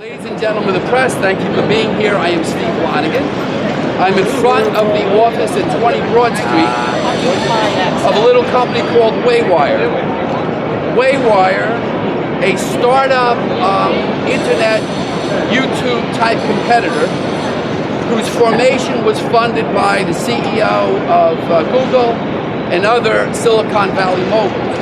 Ladies and gentlemen of the press, thank you for being here. I am Steve Lonegan. I'm in front of the office at 20 Broad Street of a little company called Waywire. Waywire, a startup internet YouTube type competitor whose formation was funded by the CEO of Google and other Silicon Valley moguls,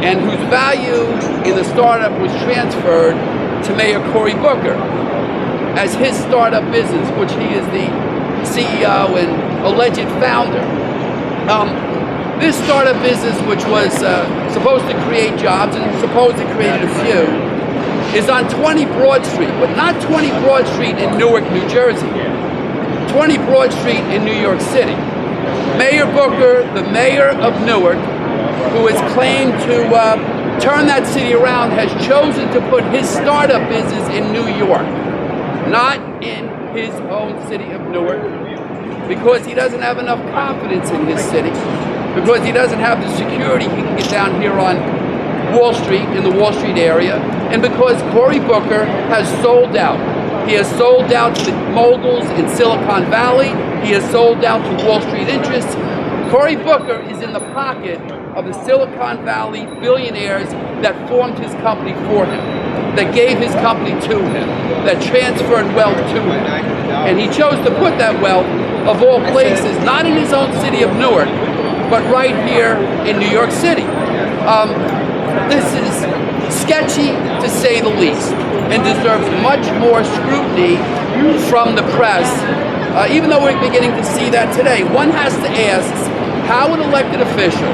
and whose value in the startup was transferred to Mayor Cory as his startup business, which he is the CEO and alleged founder. This startup business, which was supposed to create jobs, and supposed to create a few, is on 20 Broad Street, but not 20 Broad Street in Newark, New Jersey. 20 Broad Street in New York City. Mayor Booker, the mayor of Newark, who has claimed to turn that city around, has chosen to put his startup business in New York, not in his own city of Newark, because he doesn't have enough confidence in his city, because he doesn't have the security he can get down here on Wall Street, in the Wall Street area, and because Cory Booker has sold out. He has sold out to the moguls in Silicon Valley. He has sold out to Wall Street interests. Cory Booker is in the pocket of the Silicon Valley billionaires that formed his company for him, that gave his company to him, that transferred wealth to him. And he chose to put that wealth, of all places, not in his own city of Newark, but right here in New York City. This is sketchy, to say the least, and deserves much more scrutiny from the press, even though we're beginning to see that today. One has to ask how an elected official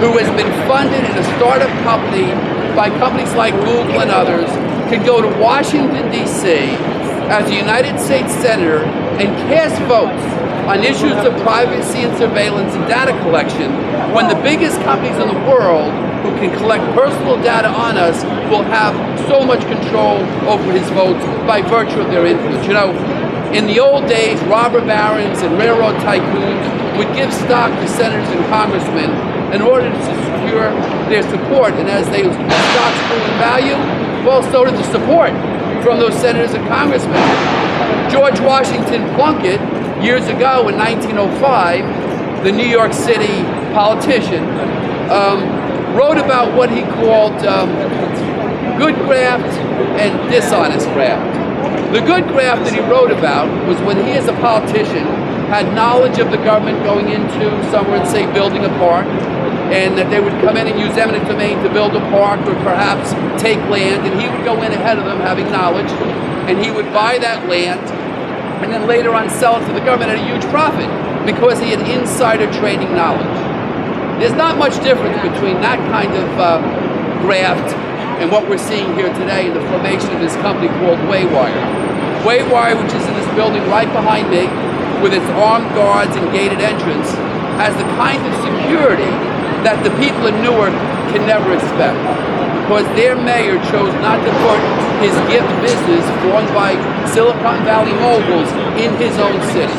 who has been funded in a startup company by companies like Google and others can go to Washington, D.C. as a United States Senator and cast votes on issues of privacy and surveillance and data collection, when the biggest companies in the world who can collect personal data on us will have so much control over his votes by virtue of their influence. You know, in the old days, robber barons and railroad tycoons would give stock to senators and congressmen in order to secure their support, and as their stocks grew in value, well, so did the support from those senators and congressmen. George Washington Plunkett, years ago in 1905, the New York City politician, wrote about what he called good graft and dishonest graft. The good graft that he wrote about was when he, as a politician, had knowledge of the government going into somewhere and, say, building a park, and that they would come in and use eminent domain to build a park or perhaps take land, and he would go in ahead of them having knowledge, and he would buy that land and then later on sell it to the government at a huge profit because he had insider trading knowledge. There's not much difference between that kind of graft and what we're seeing here today in the formation of this company called Waywire. Waywire, which is in this building right behind me, with its armed guards and gated entrance, has the kind of security that the people in Newark can never expect, because their mayor chose not to put his gift business formed by Silicon Valley moguls in his own city.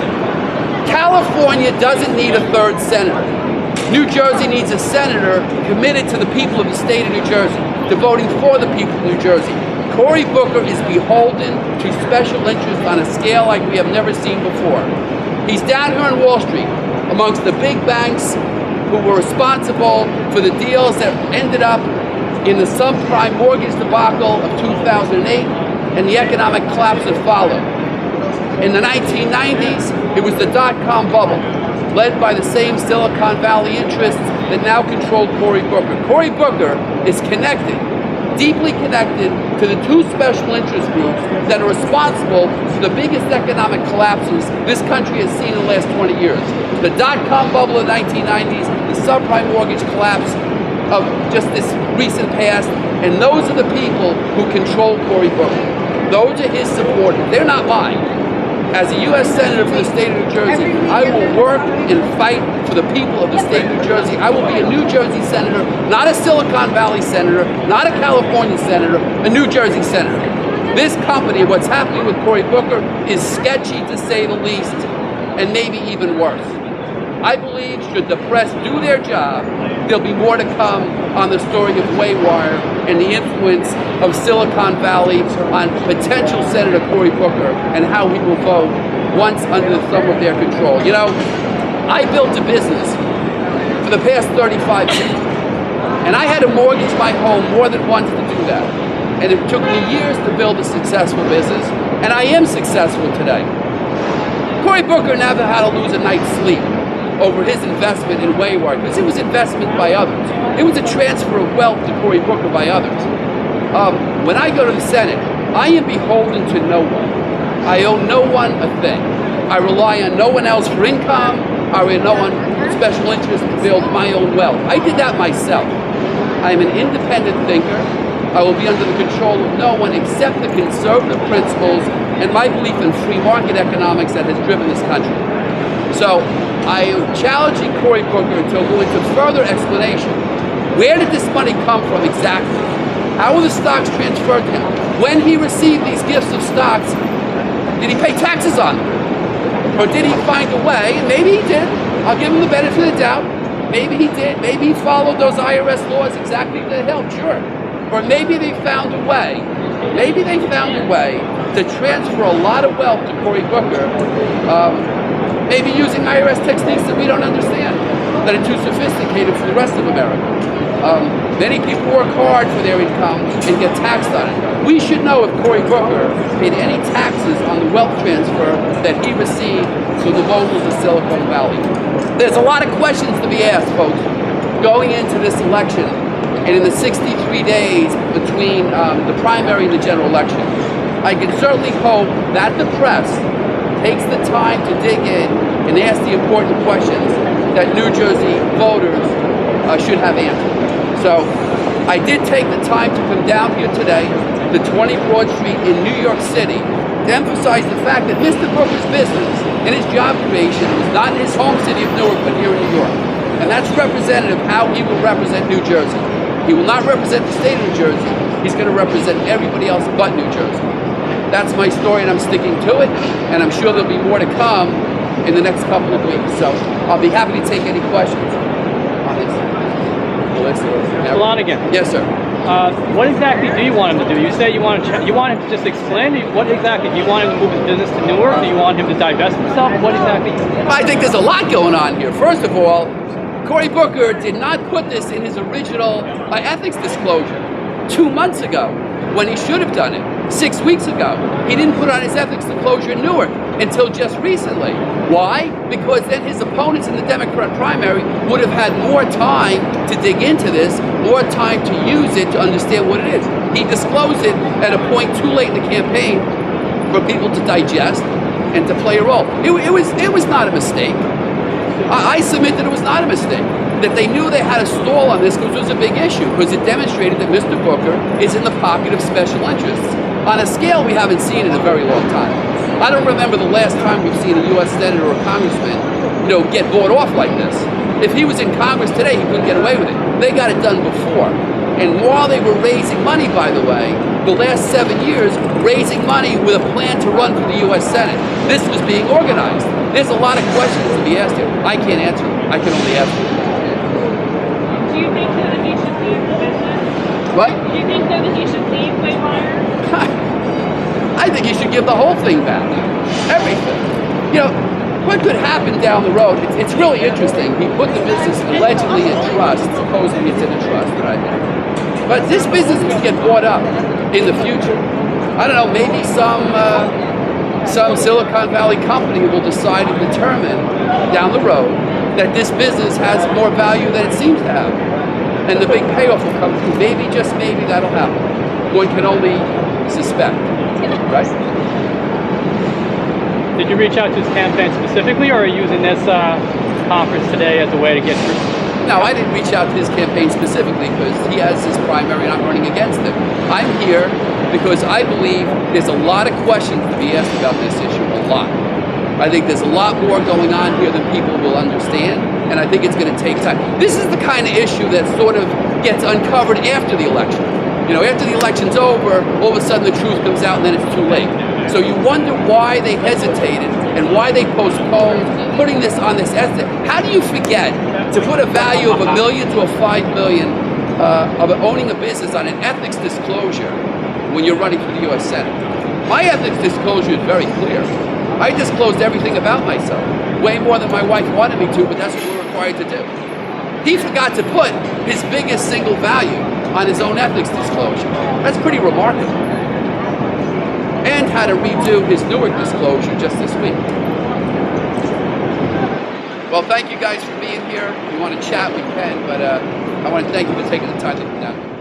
California doesn't need a third senator. New Jersey needs a senator committed to the people of the state of New Jersey, to voting for the people of New Jersey. Cory Booker is beholden to special interests on a scale like we have never seen before. He's down here on Wall Street amongst the big banks who were responsible for the deals that ended up in the subprime mortgage debacle of 2008 and the economic collapse that followed. In the 1990s, it was the dot-com bubble, led by the same Silicon Valley interests that now controlled Cory Booker. Cory Booker is connected, deeply connected, to the two special interest groups that are responsible for the biggest economic collapses this country has seen in the last 20 years. The dot-com bubble in the 1990s, the subprime mortgage collapse of just this recent past, and those are the people who control Cory Booker. Those are his supporters. They're not mine. As a U.S. Senator for the state of New Jersey, I will work and fight for the people of the state of New Jersey. I will be a New Jersey Senator, not a Silicon Valley Senator, not a California Senator, a New Jersey Senator. This company, what's happening with Cory Booker, is sketchy to say the least, and maybe even worse. I believe should the press do their job there'll be more to come on the story of Waywire and the influence of Silicon Valley on potential Senator Cory Booker and how he will vote once under the thumb of their control. You know, I built a business for the past 35 years, and I had to mortgage my home more than once to do that. And it took me years to build a successful business, and I am successful today. Cory Booker never had to lose a night's sleep over his investment in Waywire, because it was investment by others. It was a transfer of wealth to Cory Booker by others. When I go to the Senate, I am beholden to no one. I owe no one a thing. I rely on no one else for income. I rely on no one special interest to build my own wealth. I did that myself. I am an independent thinker. I will be under the control of no one except the conservative principles and my belief in free market economics that has driven this country. So I am challenging Cory Booker to go into further explanation. Where did this money come from exactly? How were the stocks transferred to him? When he received these gifts of stocks, did he pay taxes on them? Or did he find a way? And maybe he did. I'll give him the benefit of the doubt. Maybe he did. Maybe he followed those IRS laws exactly to help, sure. Or maybe they found a way. Maybe they found a way to transfer a lot of wealth to Cory Booker, maybe using IRS techniques that we don't understand, that are too sophisticated for the rest of America. Many people work hard for their income and get taxed on it. We should know if Cory Booker paid any taxes on the wealth transfer that he received from the moguls of Silicon Valley. There's a lot of questions to be asked, folks, going into this election and in the 63 days between the primary and the general election. I can certainly hope that the press takes the time to dig in and ask the important questions that New Jersey voters should have answered. So I did take the time to come down here today to 20 Broad Street in New York City to emphasize the fact that Mr. Booker's business and his job creation is not in his home city of Newark, but here in New York. And that's representative of how he will represent New Jersey. He will not represent the state of New Jersey. He's going to represent everybody else but New Jersey. That's my story, and I'm sticking to it, and I'm sure there'll be more to come in the next couple of weeks. So I'll be happy to take any questions on this. Mr. Lonegan. Yes, sir. What exactly do you want him to do? You say you want him to just explain. What exactly? Do you want him to move his business to Newark? Do you want him to divest himself? What exactly? I think there's a lot going on here. First of all, Cory Booker did not put this in his original ethics disclosure 2 months ago when he should have done it 6 weeks ago. He didn't put on his ethics disclosure in Newark until just recently. Why? Because then his opponents in the Democrat primary would have had more time to dig into this, more time to use it to understand what it is. He disclosed it at a point too late in the campaign for people to digest and to play a role. It was not a mistake. I submit that it was not a mistake, that they knew they had to stall on this because it was a big issue, because it demonstrated that Mr. Booker is in the pocket of special interests on a scale we haven't seen in a very long time. I don't remember the last time we've seen a U.S. senator or a congressman, get bought off like this. If he was in Congress today, he couldn't get away with it. They got it done before. And while they were raising money, by the way, the last 7 years, raising money with a plan to run for the U.S. Senate, this was being organized. There's a lot of questions to be asked here. I can't answer them. I can only ask them. Do you think that he should leave the business? What? Do you think that he should leave Waywire? I think he should give the whole thing back. Everything. What could happen down the road? It's really interesting. He put the business allegedly in trust. Supposedly it's in a trust, right? But this business could get bought up in the future. I don't know, maybe some Silicon Valley company will decide and determine down the road that this business has more value than it seems to have. And the big payoff will come through. Maybe, just maybe, that'll happen. One can only suspect, right? Did you reach out to his campaign specifically, or are you using this conference today as a way to get through? No, I didn't reach out to his campaign specifically because he has his primary and I'm running against him. I'm here because I believe there's a lot of questions to be asked about this issue, a lot. I think there's a lot more going on here than people will understand, and I think it's going to take time. This is the kind of issue that sort of gets uncovered after the election. After the election's over, all of a sudden the truth comes out and then it's too late. So you wonder why they hesitated and why they postponed putting this on this essay. How do you forget to put a value of $1 million to $5 million of owning a business on an ethics disclosure when you're running for the U.S. Senate? My ethics disclosure is very clear. I disclosed everything about myself, way more than my wife wanted me to, but that's what we're required to do. He forgot to put his biggest single value on his own ethics disclosure. That's pretty remarkable. And had to redo his Newark disclosure just this week. Well, thank you guys for being here. If you want to chat, we can, but I want to thank you for taking the time to come down.